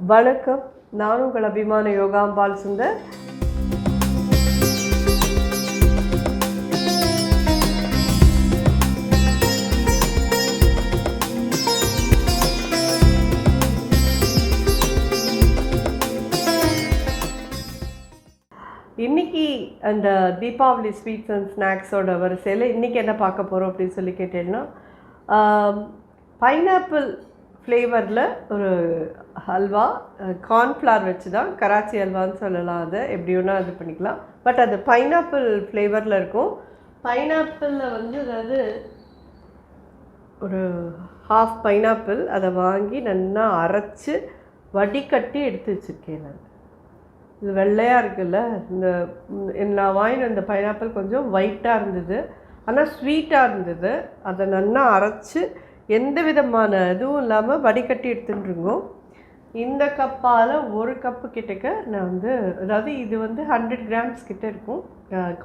வணக்கம், நான் உங்கள் அபிமான யோகாம்பால் சுந்தர். இன்றைக்கி அந்த தீபாவளி ஸ்வீட்ஸ் அண்ட் ஸ்நாக்ஸோட வரிசையில் இன்றைக்கி என்ன பார்க்க போகிறோம் அப்படின்னு சொல்லி கேட்டேன்னா, பைனாப்பிள் ஃப்ளேவரில் ஒரு ஹல்வா, கார்ன்ஃப்ளவர் வச்சு தான், கராச்சி ஹல்வான்னு சொல்லலாம். அதை எப்படி வேணா இது பண்ணிக்கலாம். பட் அது பைனாப்பிள் ஃப்ளேவரில் இருக்கும். பைனாப்பிளில் வந்து அதாவது ஒரு ஹாஃப் பைனாப்பிள் அதை வாங்கி நல்லா அரைச்சி வடிகட்டி எடுத்து வச்சுருக்கேன். நான் இது வெள்ளையாக இருக்குல்ல, நான் வாங்கின இந்த பைனாப்பிள் கொஞ்சம் ஒயிட்டாக இருந்தது, ஆனால் ஸ்வீட்டாக இருந்தது. அதை நல்லா அரைச்சி எந்த விதமான இதுவும் இல்லாமல் வடிகட்டி எடுத்துட்டுருங்கோம். இந்த கப்பால் ஒரு கப்பு கிட்டக்க நான் வந்து, அதாவது இது வந்து 100 கிராம்ஸ் கிட்ட இருக்கும்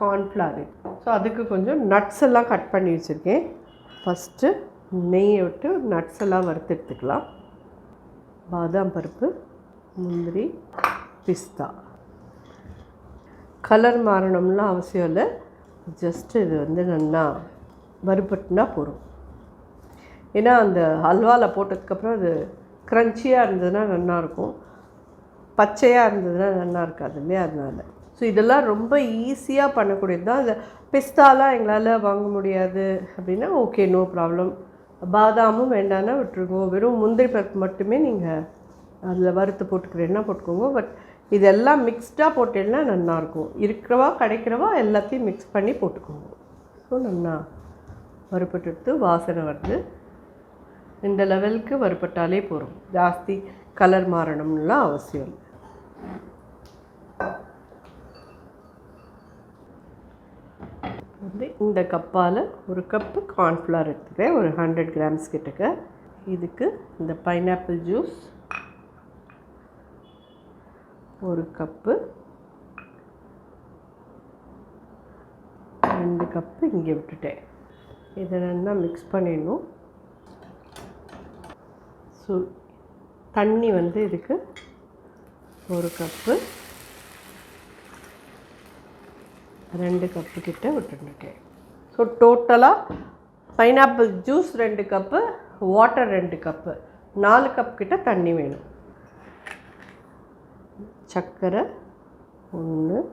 கார்ன்ஃப்ளவர். ஸோ அதுக்கு கொஞ்சம் நட்ஸ் எல்லாம் கட் பண்ணி வச்சுருக்கேன். ஃபஸ்ட்டு நெய்யை விட்டு நட்ஸ் எல்லாம் வறுத்து எடுத்துக்கலாம். பாதாம் பருப்பு, முந்திரி, பிஸ்தா. கலர் மாறணும்லாம் அவசியம் இல்லை, ஜஸ்ட்டு இது வந்து நல்லா வறுபட்டுனா போதும். ஏன்னா அந்த ஹல்வாவில் போட்டதுக்கப்புறம் அது க்ரன்ச்சியாக இருந்ததுன்னா நல்லாயிருக்கும், பச்சையாக இருந்ததுன்னா நல்லா இருக்காது இல்லையா, அதனால். ஸோ இதெல்லாம் ரொம்ப ஈஸியாக பண்ணக்கூடியது தான். இந்த பிஸ்தாலாம் எங்களால் வாங்க முடியாது அப்படின்னா ஓகே, நோ ப்ராப்ளம். பாதாமும் வேண்டான்னா விட்டுருங்க. வெறும் முந்திரி பருப்பு மட்டுமே நீங்கள் அதில் வறுத்து போட்டுக்கிறேன்னா போட்டுக்கோங்க. பட் இதெல்லாம் மிக்ஸ்டாக போட்டேன்னா நல்லாயிருக்கும். இருக்கிறவா கிடைக்கிறவா எல்லாத்தையும் மிக்ஸ் பண்ணி போட்டுக்கோங்க. ஸோ நல்லா வறுப்பட்டு எடுத்து வாசனை வருது. இந்த லெவலுக்கு வறுப்பட்டாலே போதும், ஜாஸ்தி கலர் மாறணும்லாம் அவசியம் இல்லை. வந்து இந்த கப்பால் ஒரு கப்பு கார்ன்ஃப்ளவர் எடுத்துக்கிறேன், ஒரு 100 கிராம்ஸ் கிட்டக்க. இதுக்கு இந்த பைனாப்பிள் ஜூஸ் ஒரு கப்பு, 2 கப்பு இங்கே விட்டுட்டேன். இதை நல்லா மிக்ஸ் பண்ணிடணும். ஸோ தண்ணி வந்து இதுக்கு ஒரு கப்பு, 2 கப்பு கிட்ட விட்டுருக்கேன். ஸோ டோட்டலாக pineapple juice 2 cup, water 2 cup, 4 cup கிட்ட தண்ணி வேணும். சர்க்கரை 1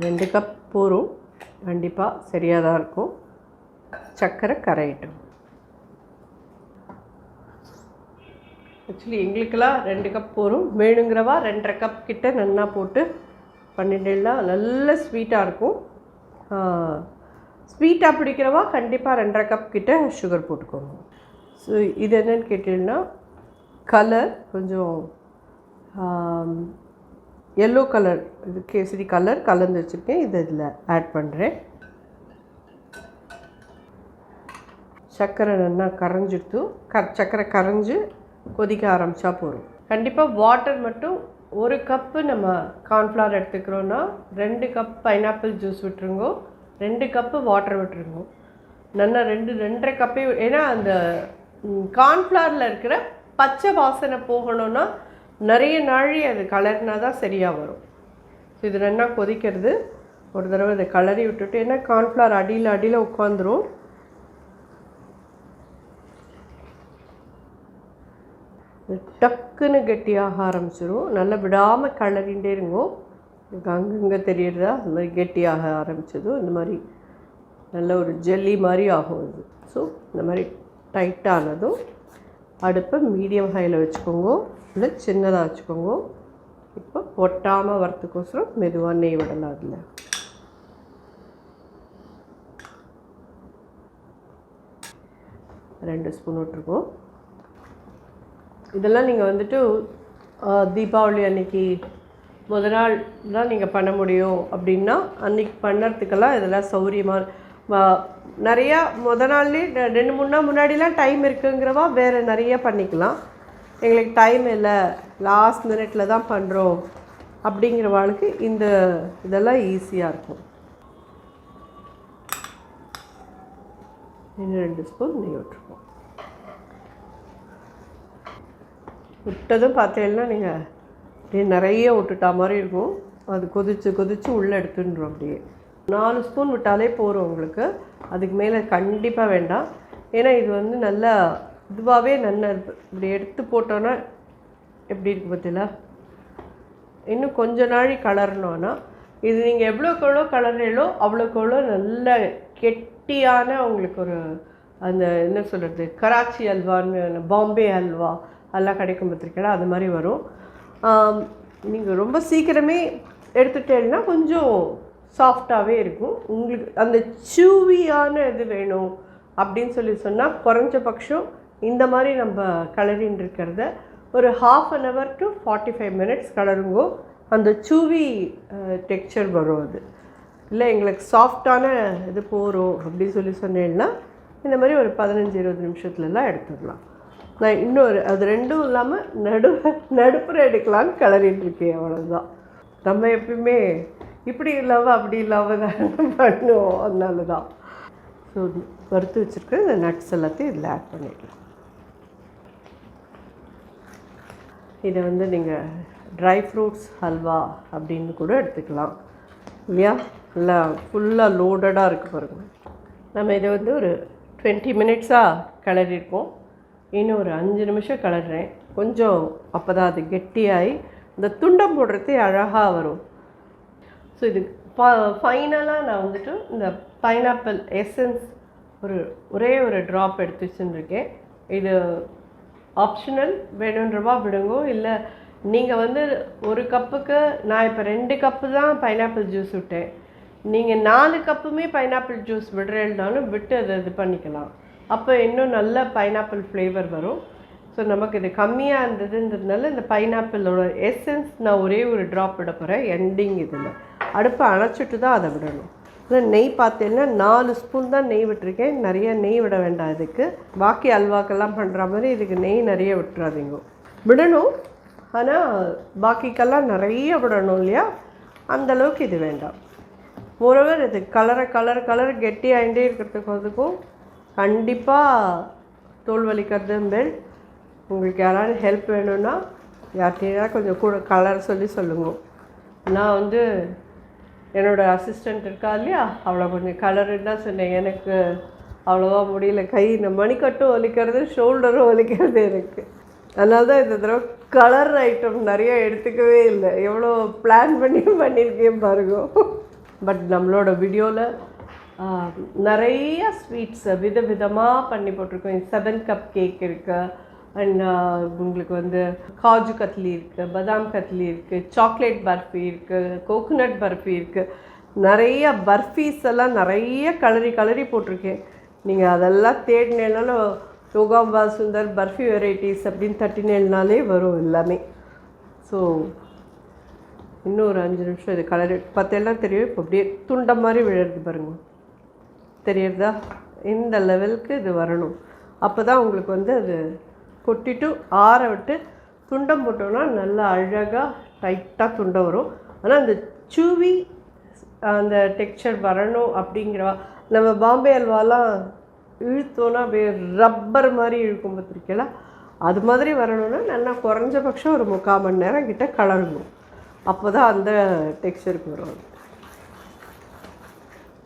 2 கப் போரும், கண்டிப்பாக சரியாக தான் இருக்கும். சர்க்கரை கரையிட்டும். ஆக்சுவலி எங்களுக்கெல்லாம் 2 கப் போரும், வேணுங்கிறவா 2.5 கப் கிட்ட நல்லா போட்டு பண்ணிட்டேன்னா நல்ல ஸ்வீட்டாக இருக்கும். ஸ்வீட்டாக பிடிக்கிறவா கண்டிப்பாக 2.5 கப் கிட்ட சுகர் போட்டுக்கோங்க. ஸோ இது என்னென்னு கேட்டீங்கன்னா, கலர் கொஞ்சம் எல்லோ கலர், இது கேசரி கலர் கலந்து வச்சுருக்கேன். இதை இதில் ஆட் பண்ணுறேன். சர்க்கரை நல்லா கரைஞ்சிடுத்து, சர்க்கரை கரைஞ்சி கொதிக்க ஆரம்பித்தா போதும். கண்டிப்பாக வாட்டர் மட்டும் 1 கப்பு நம்ம கார்ன்ஃப்ளவர் எடுத்துக்கிறோன்னா 2 கப் பைனாப்பிள் ஜூஸ் விட்டுருங்கோ, 2 கப்பு வாட்டர் விட்டுருங்கோ. நல்லா 2.5 கப்பே, ஏன்னா அந்த கார்ன்ஃப்ளவரில் இருக்கிற பச்சை வாசனை போகணுன்னா நிறைய நாழி அது கலர்னா தான் சரியாக வரும். ஸோ இது நல்லா கொதிக்கிறது. ஒரு தடவை இதை கலரி விட்டுட்டு, ஏன்னா கார்ன்ஃப்ளவர் அடியில் உட்காந்துரும். டக்குன்னு கெட்டியாக ஆரம்பிச்சிடும். நல்லா விடாமல் கலரிகிட்டே இருங்கோ. அங்கங்கே தெரியுறதா, இந்த மாதிரி கெட்டியாக ஆரம்பிச்சதும் இந்த மாதிரி நல்ல ஒரு ஜெல்லி மாதிரி ஆகும் இது. ஸோ இந்த மாதிரி டைட்டானதும் அடுப்பை மீடியம் ஹையில் வச்சுக்கோங்க, இல்லை சின்னதாக வச்சுக்கோங்க. இப்போ ஒட்டாமல் வரத்துக்கோசரம் மெதுவாக நெய் விடலாம். அதில் ரெண்டு ஸ்பூன் விட்டுருக்கோம். இதெல்லாம் நீங்கள் வந்துட்டு தீபாவளி அன்றைக்கி முதல் நாள் தான் நீங்கள் பண்ண முடியும் அப்படின்னா அன்றைக்கி பண்ணுறதுக்கெல்லாம் இதெல்லாம் சௌரியமாக நிறையா நாள்லேயே 2-3 நாள் முன்னாடிலாம் டைம் இருக்குங்கிறவா வேறு நிறைய பண்ணிக்கலாம். எங்களுக்கு டைம் இல்லை, லாஸ்ட் மினிட்டில் தான் பண்ணுறோம் அப்படிங்கிறவாளுக்கு இதெல்லாம் ஈஸியாக இருக்கும். இன்னும் 2 ஸ்பூன் நெய் விட்டுருக்கோம். விட்டதும் பார்த்தீங்கன்னா நீங்கள் நிறைய விட்டுட்டா மாதிரி இருக்கும். அது கொதித்து உள்ளே எடுத்துன்றோம். அப்படியே 4 ஸ்பூன் விட்டாலே போகிறோம் உங்களுக்கு. அதுக்கு மேலே கண்டிப்பாக வேண்டாம். ஏன்னா இது வந்து நல்லா இதுவாகவே நல்லா இப்படி எடுத்து போட்டோன்னா எப்படி இருக்குது பார்த்தீங்களா? இன்னும் கொஞ்ச நாழி கலரணும்னா இது நீங்கள் எவ்வளோக்கு எவ்வளோ கலர்றீங்களோ அவ்வளோக்கு எவ்வளோ நல்ல கெட்டியான உங்களுக்கு ஒரு அந்த என்ன சொல்கிறது கராச்சி அல்வான்னு பாம்பே அல்வா எல்லாம் கிடைக்கும் பார்த்துருக்கீங்களா? அது மாதிரி வரும். நீங்கள் ரொம்ப சீக்கிரமே எடுத்துட்டேன்னா கொஞ்சம் சாஃப்டாகவே இருக்கும். உங்களுக்கு அந்த சூவியான இது வேணும் அப்படின்னு சொன்னால் குறைஞ்சபட்சம் இந்த மாதிரி நம்ம கலரின்னு இருக்கிறத ஒரு 1/2 hour to 45 minutes கலருங்கோ. அந்த சூவி டெக்ஸ்சர் வரும். அது இல்லை எங்களுக்கு சாஃப்டான இது போகிறோம் அப்படின்னு சொன்னேன்னா இந்த மாதிரி ஒரு 15-20 நிமிஷத்துலலாம் எடுத்துடலாம். நான் இன்னொரு அது ரெண்டும் இல்லாமல் நடுப்புற எடுக்கலான்னு கலரிட்டு இருக்கேன். அவ்வளோதான். நம்ம எப்பயுமே இப்படி இல்லாமல் அப்படி இல்லாமல் தான் பண்ணுவோம். அதனால தான். ஸோ வறுத்து வச்சுருக்க இந்த நட்ஸ் எல்லாத்தையும் இதில் ஆட் பண்ணிடலாம். இதை வந்து நீங்கள் ட்ரை ஃப்ரூட்ஸ் ஹல்வா அப்படின்னு கூட எடுத்துக்கலாம் இல்லையா? நல்லா ஃபுல்லாக லோடடாக இருக்குது பாருங்கள். நம்ம இதை வந்து ஒரு 20 minutesஸாக கிளறிருக்கோம். இன்னும் ஒரு 5 நிமிஷம் கிளறேன். கொஞ்சம் அப்போ தான் அது கெட்டியாகி இந்த துண்டம் போடுறதே அழகாக வரும். ஸோ இது ஃபைனலாக நான் வந்துட்டு இந்த பைனாப்பிள் எசன்ஸ் ஒரே ஒரு ட்ராப் எடுத்து வச்சுருக்கேன். இது ஆப்ஷனல், வேணுன்றவா விடுங்கோ. இல்லை நீங்கள் வந்து ஒரு கப்புக்கு நான் இப்போ 2 கப்பு தான் பைனாப்பிள் ஜூஸ் விட்டேன். நீங்கள் 4 கப்புமே பைனாப்பிள் ஜூஸ் விடுறேன்னாலும் விட்டு அதை இது பண்ணிக்கலாம். அப்போ இன்னும் நல்ல பைனாப்பிள் ஃப்ளேவர் வரும். ஸோ நமக்கு இது கம்மியாக இருந்ததுன்றதுனால இந்த பைனாப்பிளோட எசன்ஸ் நான் ஒரே ஒரு ட்ராப் விட போகிறேன் எண்டிங். இதில் அடுப்பை அணைச்சிட்டு தான் அதை விடணும். நெய் பார்த்தீங்கன்னா 4 ஸ்பூன் தான் நெய் விட்டுருக்கேன். நிறைய நெய் விட வேண்டாம் இதுக்கு. பாக்கி அல்வாக்கெல்லாம் பண்ணுற மாதிரி இதுக்கு நெய் நிறைய விட்டுறாதீங்க. விடணும், ஆனால் பாக்கிக்கெல்லாம் நிறைய விடணும் இல்லையா? அந்தளவுக்கு இது வேண்டாம். மோரோவர் இது கலர் கெட்டி ஆகிட்டே இருக்கிறதுக்கும் கண்டிப்பாக தோல் வலிக்கிறது மேல். உங்களுக்கு யாராவது ஹெல்ப் வேணும்னா யார்கிட்டயா கொஞ்சம் கூட கலர் சொல்லுங்க. நான் வந்து என்னோடய அசிஸ்டண்ட் இருக்கா இல்லையா, அவளை கொஞ்சம் கலருன்னு தான் சொன்னேன். எனக்கு அவ்வளோவா முடியல. கை இந்த மணிக்கட்டும் வலிக்கிறது, ஷோல்டரும் வலிக்கிறது எனக்கு. அதனால தான் இந்த தடவை கலர் ஐட்டம் நிறைய எடுத்துக்கவே இல்லை. எவ்வளோ பிளான் பண்ணியிருக்கேன் பாருங்க. பட் நம்மளோட வீடியோவில் நிறைய ஸ்வீட்ஸ் விதமாக பண்ணி போட்டிருக்கோம். 7 கப் கேக் இருக்குது, அண்ட் உங்களுக்கு வந்து காஜு கத்லி இருக்குது, பதாம் கத்லி இருக்குது, சாக்லேட் பர்ஃபி இருக்குது, கோகோனட் பர்ஃபி இருக்குது. நிறைய பர்ஃபீஸ் எல்லாம் நிறைய கலரி போட்டிருக்கேன். நீங்கள் அதெல்லாம் தேடினேனாலும் யோகாம்பா சுந்தர் பர்ஃபி வெரைட்டிஸ் அப்படின்னு தட்டினேனாலே வரும் எல்லாமே. ஸோ இன்னும் ஒரு 5 நிமிஷம் இது கலரி பார்த்தெல்லாம் தெரியும். இப்போ அப்படியே துண்டம் மாதிரி விழுறது பாருங்க, தெரியுறதா? இந்த லெவலுக்கு இது வரணும். அப்போ தான் உங்களுக்கு வந்து அது கொட்டிட்டு ஆற விட்டு துண்டம் போட்டோன்னா நல்லா அழகாக டைட்டாக துண்டம் வரும். ஆனால் அந்த சூவி அந்த டெக்ஸ்சர் வரணும் அப்படிங்கிறவா. நம்ம பாம்பே அல்வாலாம் இழுத்தோன்னா அப்படியே ரப்பர் மாதிரி இழுக்கும் பார்த்துருக்கீங்களா? அது மாதிரி வரணும்னா நல்லா குறைஞ்சபட்சம் ஒரு 3/4 மணி நேரம் கிட்ட கலரணும். அப்போ தான் அந்த டெக்ஸ்சருக்கு வரும்.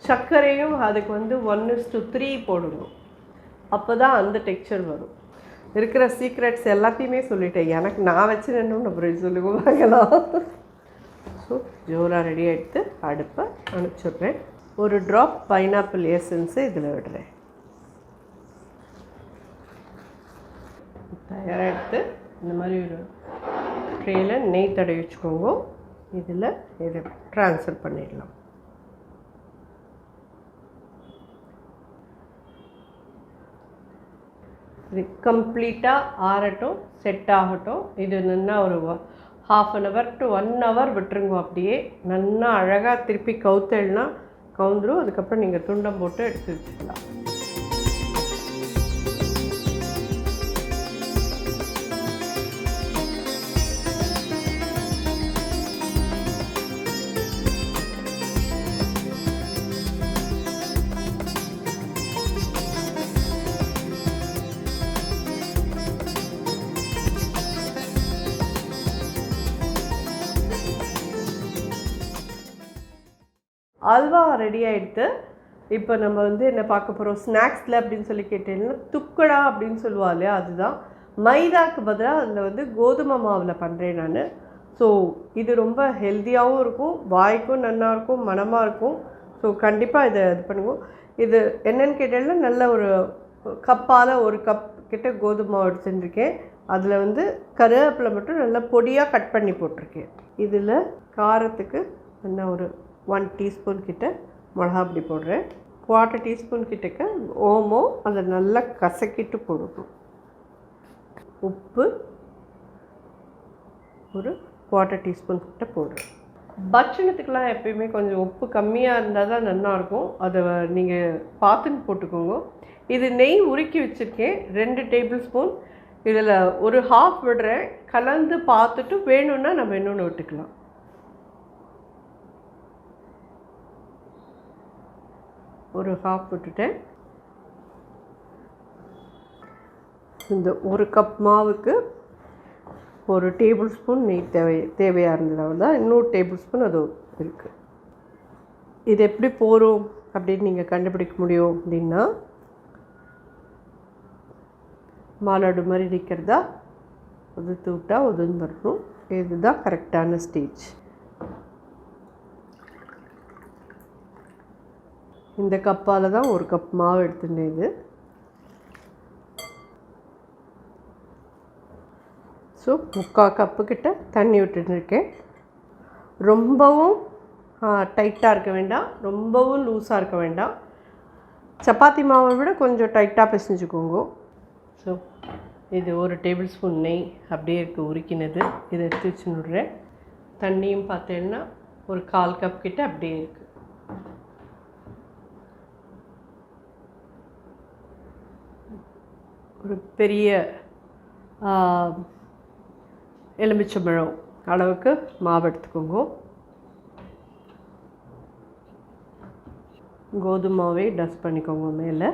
சர்க்கரையும் அதுக்கு வந்து 1:3 போடணும். அப்போ தான் அந்த டெக்ஸ்சர் வரும். இருக்கிற சீக்ரெட்ஸ் எல்லாத்தையுமே சொல்லிட்டேன். எனக்கு நான் வச்சுருந்தோன்னு அப்புறம் சொல்லுங்க வாங்கலாம். ஸோ ஜோராக ரெடி ஆகிடுத்து அடுப்பை அனுப்பிச்சுட்றேன். ஒரு ட்ராப் பைனாப்பிள் எசன்ஸு இதில் விடுறேன். தயாராக எடுத்து இந்த மாதிரி ஒரு ட்ரேயில் நெய் தடவி வச்சுக்கோங்க. இதில் இதை ட்ரான்ஸ்ஃபர் பண்ணிடலாம். இது கம்ப்ளீட்டாக ஆறட்டும், செட் ஆகட்டும். இது நல்லா ஒரு 1/2 hour to 1 hour விட்டுருங்க. அப்படியே நல்லா அழகாக திருப்பி கவுத்தல்னா கவுந்துடும். அதுக்கப்புறம் நீங்கள் துண்டம் போட்டு எடுத்து வச்சுக்கலாம். அல்வா ரெடி ஆகிடுது. இப்போ நம்ம வந்து என்ன பார்க்க போகிறோம் ஸ்நாக்ஸில் அப்படின்னு சொல்லி கேட்டீங்கன்னா துக்கடா அப்படின்னு சொல்லுவா இல்லையா, அதுதான். மைதாக்கு பதிலாக அதில் வந்து கோதுமை மாவில் பண்ணுறேன் நான். ஸோ இது ரொம்ப ஹெல்த்தியாகவும் இருக்கும், வாய்க்கும் நல்லாயிருக்கும், மனமாக இருக்கும். ஸோ கண்டிப்பாக இதை இது பண்ணுவோம். இது என்னென்னு கேட்டீங்கன்னா நல்ல ஒரு கப்பால் 1 கப் கிட்ட கோதுமை மாவு எடுத்துட்டுருக்கேன். அதில் வந்து கருவேப்பிலை மட்டும் நல்லா பொடியாக கட் பண்ணி போட்டிருக்கேன். இதில் காரத்துக்கு என்ன ஒரு 1 டீஸ்பூன் கிட்ட மிளகாப்பொடி போடுறேன். 1/4 டீஸ்பூன் கிட்டக்க ஓமம் அதை நல்லா கசக்கிட்டு போடணும். உப்பு ஒரு 1/4 டீஸ்பூன் கிட்ட போடுறேன். பட்சணத்துக்கெலாம் எப்பயுமே கொஞ்சம் உப்பு கம்மியாக இருந்தால் தான் நல்லாயிருக்கும். அதை நீங்கள் பார்த்துன்னு போட்டுக்கோங்க. இது நெய் உருக்கி வச்சுருக்கேன் 2 டேபிள் ஸ்பூன். இதில் ஒரு ஹாஃப் விடுறேன். கலந்து பார்த்துட்டு வேணும்னா நம்ம இன்னொன்று விட்டுக்கலாம். ஒரு ஹாஃப் விட்டுட்டேன். இந்த 1 கப் மாவுக்கு 1 டேபிள் ஸ்பூன் நெய் தேவையாக இருந்ததால் தான் இன்னொரு டேபிள் ஸ்பூன் அது இருக்குது. இது எப்படி போகும் அப்படின்னு நீங்கள் கண்டுபிடிக்க முடியும் அப்படின்னா, மாலாடு மாதிரி இருக்கிறதா உதுத்து விட்டால் உதுன்னு வரணும். இதுதான் கரெக்டான ஸ்டேஜ். இந்த கப்பால் தான் 1 கப் மாவு எடுத்துட்டேன். இது ஸோ 3/4 கப்பு கிட்ட தண்ணி விட்டுருக்கேன். ரொம்பவும் டைட்டாக இருக்க வேண்டாம், ரொம்பவும் லூஸாக இருக்க வேண்டாம். சப்பாத்தி மாவை விட கொஞ்சம் டைட்டாக பிசைஞ்சுக்கோங்க. ஸோ இது 1 டேபிள் ஸ்பூன் நெய் அப்படியே இருக்குது உருக்கினது. இதை எடுத்து வச்சு விடுறேன். தண்ணியும் பார்த்தேன்னா ஒரு 1/4 கப் கிட்ட அப்படியே இருக்குது. ஒரு பெரிய எலுமிச்சம்பழம் அளவுக்கு மாவு எடுத்துக்கோங்க. கோதுமை மாவை டஸ்ட் பண்ணிக்கோங்க மேலே.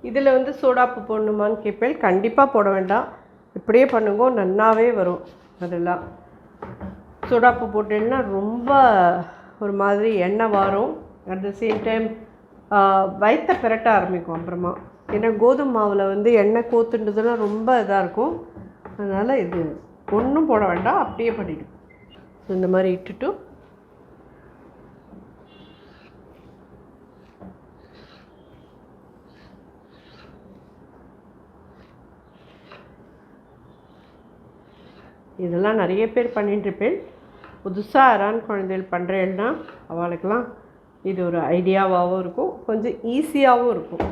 இதில் வந்து சோடாப்பு போடணுமான்னு கேட்பேன். கண்டிப்பாக போட வேண்டாம், இப்படியே பண்ணுங்க, நல்லாவே வரும். அதெல்லாம் சோடாப்பு போட்டேன்னா ரொம்ப ஒரு மாதிரி எண்ணெய் வரும். அட் த சேம் டைம் வயிற்ற பிரட்ட ஆரம்பிக்கும் அப்புறமா. ஏன்னா கோதுமை மாவில் வந்து எண்ணெய் கோத்துன்றதுனா ரொம்ப இதாக இருக்கும். அதனால் இது ஒன்றும் போட வேண்டாம், அப்படியே பண்ணிவிடும். இந்த மாதிரி இட்டுட்டு இதெல்லாம் நிறைய பேர் பண்ணிட்டுருப்பேன். புதுசாக யாரான குழந்தைகள் பண்ணுறேன்னா அவளுக்கெல்லாம் இது ஒரு ஐடியாவாகவும் இருக்கும், கொஞ்சம் ஈஸியாகவும் இருக்கும்.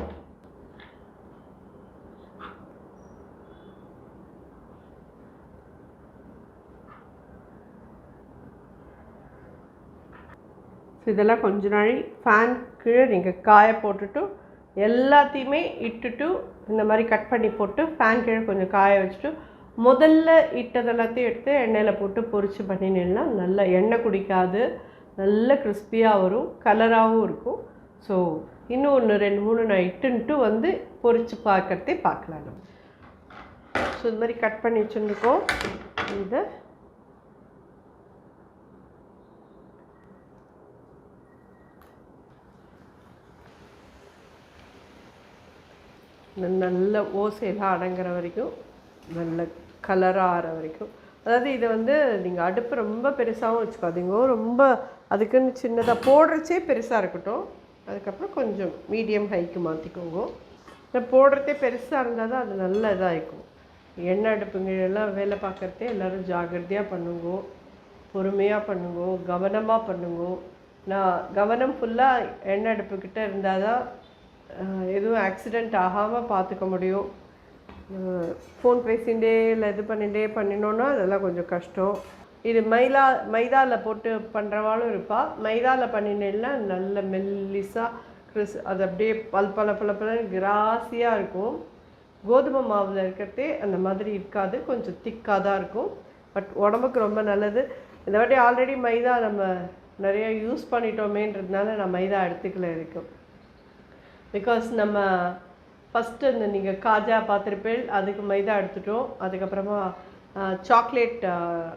இதெல்லாம் கொஞ்ச நாள் ஃபேன் கீழே நீங்கள் காய போட்டுட்டு எல்லாத்தையுமே இட்டுட்டு இந்த மாதிரி கட் பண்ணி போட்டு ஃபேன் கீழே கொஞ்சம் காய வச்சுட்டு முதல்ல இட்டதெல்லாத்தையும் எடுத்து எண்ணெயில் போட்டு பொரிச்சு பண்ணினேன்னா நல்ல எண்ணெய் குடிக்காது, நல்ல கிறிஸ்பியாக வரும், கலராகவும் இருக்கும். ஸோ இன்னும் 1 2 3 நான் இட்டுன்ட்டு வந்து பொரித்து பார்க்கறதே பார்க்கலாம். ஸோ இது மாதிரி கட் பண்ணி வச்சுருக்கோம். இதை நல்ல ஓசையெல்லாம் அடங்குற வரைக்கும், நல்ல கலராக ஆகிற வரைக்கும். அதாவது இதை வந்து நீங்கள் அடுப்பு ரொம்ப பெருசாகவும் வச்சுக்காதீங்க, ரொம்ப அதுக்குன்னு சின்னதாக போடுறச்சே பெருசாக இருக்கட்டும். அதுக்கப்புறம் கொஞ்சம் மீடியம் ஹைக்கு மாற்றிக்கோங்க. இந்த போடுறதே பெருசாக இருந்தால் தான் அது நல்ல இதாகிக்கும். எண்ணெய் அடுப்புங்கெல்லாம் வேலை பார்க்குறதே எல்லோரும் ஜாகிரதையாக பண்ணுங்க, பொறுமையாக பண்ணுங்க, கவனமாக பண்ணுங்க. நான் கவனம் ஃபுல்லாக எண்ணெய் அடுப்புக்கிட்ட இருந்தால் தான் எதுவும் ஆக்சிடெண்ட் ஆகாமல் பார்த்துக்க முடியும். ஃபோன் பேசிகிட்டே இல்லை இது பண்ணினோன்னா அதெல்லாம் கொஞ்சம் கஷ்டம். இது மைதாவில் போட்டு பண்ணுறவாளும் இருப்பாள். மைதாவில் பண்ணினேன்னா நல்ல மெல்லிஸாக அது அப்படியே பல கிராஸியாக இருக்கும். கோதுமை மாவில் இருக்கிறதே அந்த மாதிரி இருக்காது, கொஞ்சம் திக்காக தான் இருக்கும். பட் உடம்புக்கு ரொம்ப நல்லது. இந்த வாட்டி ஆல்ரெடி மைதா நம்ம நிறையா யூஸ் பண்ணிட்டோமேன்றதுனால நான் மைதா எடுத்துக்கல இருக்கும். பிகாஸ் நம்ம ஃபஸ்ட்டு இந்த நீங்கள் காஜா பார்த்துருப்பேன், அதுக்கு மைதா எடுத்துட்டோம். அதுக்கப்புறமா சாக்லேட்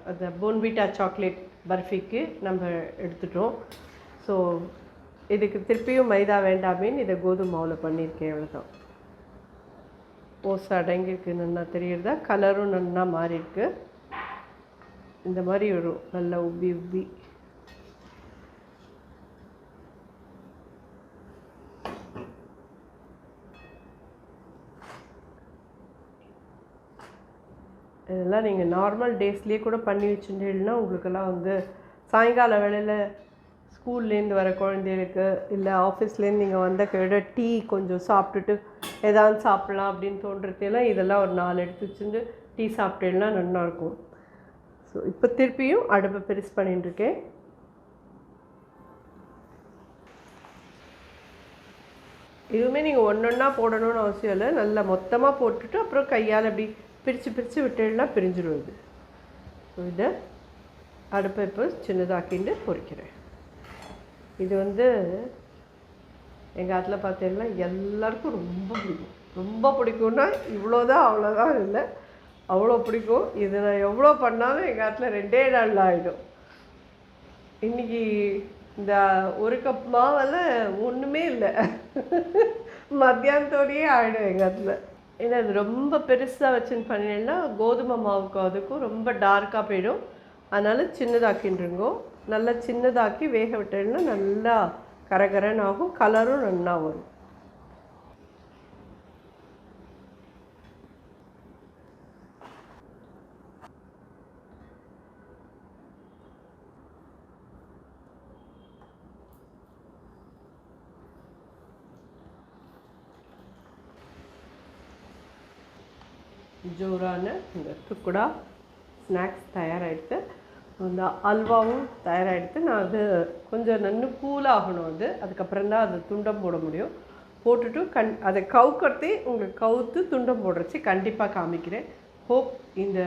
அந்த போன்விட்டா சாக்லேட் பர்ஃபிக்கு நம்ம எடுத்துட்டோம். ஸோ இதுக்கு திருப்பியும் மைதா வேண்டாமேன்னு இதை கோதுமை மாவில் பண்ணியிருக்கேன். அவ்வளோதான். ஓசை அடங்கியிருக்கு, நல்லா தெரியுறதா? கலரும் நல்லா மாறி இருக்கு. இந்த மாதிரி வரும், நல்லா உப்பி உப்பி. இதெல்லாம் நீங்கள் நார்மல் டேஸ்லேயே கூட பண்ணி வச்சுட்டீங்கன்னா உங்களுக்கெல்லாம் வந்து சாயங்கால வேளையில் ஸ்கூல்லேருந்து வர குழந்தைகளுக்கு இல்லை ஆஃபீஸ்லேருந்து நீங்கள் வந்த கையோட டீ கொஞ்சம் சாப்பிட்டுட்டு ஏதாவது சாப்பிட்லாம் அப்படின்னு தோன்றதெல்லாம் இதெல்லாம் ஒரு 4 எடுத்து வச்சுட்டு டீ சாப்பிட்டேன்னா நல்லாயிருக்கும். ஸோ இப்போ திருப்பியும் அடுப்பை பெருசு பண்ணிட்டுருக்கேன். இதுவுமே நீங்கள் ஒன்றொன்னா போடணும்னு அவசியம் இல்லை. நல்லா மொத்தமாக போட்டுட்டு அப்புறம் கையால் அப்படி பிரித்து பிரித்து விட்டேன்னா பிரிஞ்சிடுவது. ஸோ இதை அடுப்பை இப்போ சின்னதாக்கிட்டு பொரிக்கிறேன். இது வந்து எங்கள் ஆத்தில் பார்த்தீங்கன்னா எல்லாருக்கும் ரொம்ப பிடிக்கும். ரொம்ப பிடிக்கும்னா இவ்வளோதான் அவ்வளோதான் இல்லை, அவ்வளோ பிடிக்கும். இது நான் எவ்வளோ பண்ணாலும் எங்கள் ஆத்தில் 2 நாளில் ஆகிடும். இன்றைக்கி இந்த 1 கப் மாவில் ஒன்றுமே இல்லை, மத்தியானத்தோடையே ஆகிடும் எங்கள் ஆத்தில். ஏன்னா அது ரொம்ப பெருசாக வச்சுன்னு பண்ணினேன்னா கோதுமை மாவுக்கும் அதுக்கும் ரொம்ப டார்க்காக போயிடும். அதனால் சின்னதாக்கின்றுங்கோ. நல்லா சின்னதாக்கி வேக விட்டேன்னா நல்லா கரகரன்னு ஆகும், கலரும் நல்லா வரும். ஜோரான இந்த துக்குடா ஸ்நாக்ஸ் தயாராகிடுது. அந்த அல்வாவும் தயாராகிடுது. நான் அது கொஞ்சம் நன்னு கூலாகணும். அதுக்கப்புறம் தான் அது துண்டம் போட முடியும். போட்டுட்டு அதை கவுக்கிறதே உங்களுக்கு கவுத்து துண்டம் போடுறச்சு கண்டிப்பாக காமிக்கிறேன். ஹோப் இந்த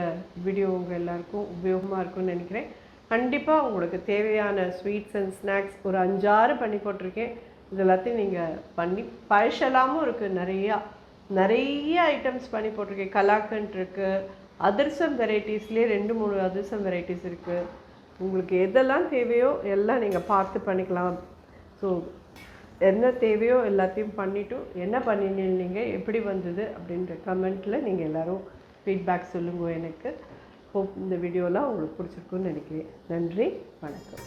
வீடியோ உங்கள் எல்லாருக்கும் உபயோகமாக இருக்கும்னு நினைக்கிறேன். கண்டிப்பாக உங்களுக்கு தேவையான ஸ்வீட்ஸ் அண்ட் ஸ்நாக்ஸ் ஒரு 5-6 பண்ணி போட்டிருக்கேன். இது எல்லாத்தையும் நீங்கள் பண்ணி பழசலாமும் இருக்குது. நிறைய ஐட்டம்ஸ் பண்ணி போட்டிருக்கேன். கலாக்கண்ட் இருக்குது, அதிரசம் வெரைட்டிஸ்லேயே 2-3 அதிரசம் வெரைட்டிஸ் இருக்குது. உங்களுக்கு எதெல்லாம் தேவையோ எல்லாம் நீங்கள் பார்த்து பண்ணிக்கலாம். ஸோ என்ன தேவையோ எல்லாத்தையும் பண்ணிவிட்டு என்ன பண்ணினீங்க, எப்படி வந்தது அப்படின்ற கமெண்ட்டில் நீங்கள் எல்லோரும் ஃபீட்பேக் சொல்லுங்கள் எனக்கு. ஹோப் இந்த வீடியோலாம் உங்களுக்கு பிடிச்சிருக்குன்னு நினைக்கிறேன். நன்றி, வணக்கம்.